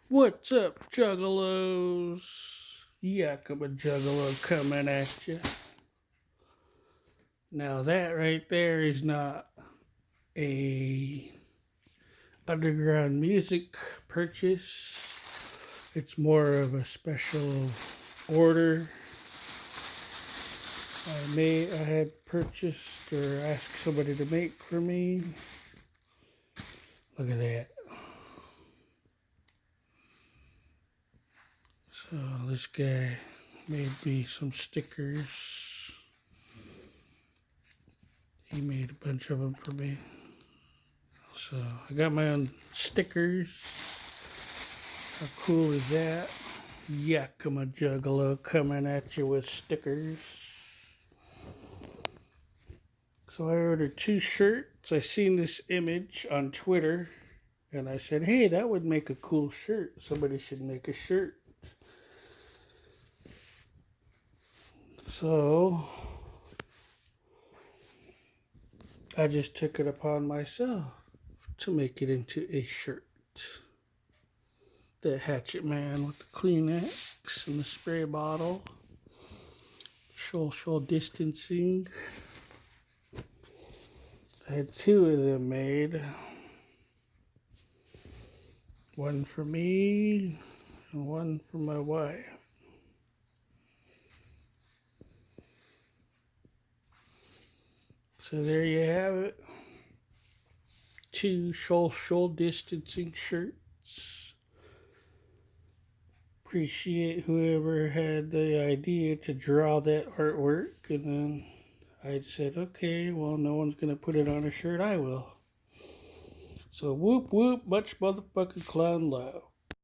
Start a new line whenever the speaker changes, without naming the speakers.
What's up, Juggalos? Yakama Juggalo coming at you. Now that right there is not a underground music purchase. It's more of a special order I had purchased or asked somebody to make for me. Look at that. So this guy made me some stickers. He made a bunch of them for me. So I got my own stickers. How cool is that? Yakama Juggalo coming at you with stickers. So I ordered 2 shirts. I seen this image on Twitter and I said, hey, that would make a cool shirt. Somebody should make a shirt. So I just took it upon myself to make it into a shirt. The Hatchet Man with the Kleenex and the spray bottle. Social distancing. I had 2 of them made. One for me and one for my wife. So there you have it. 2 social distancing shirts. Appreciate whoever had the idea to draw that artwork, and then I said, okay, well, no one's gonna put it on a shirt, I will. So whoop whoop, much motherfucking clown love.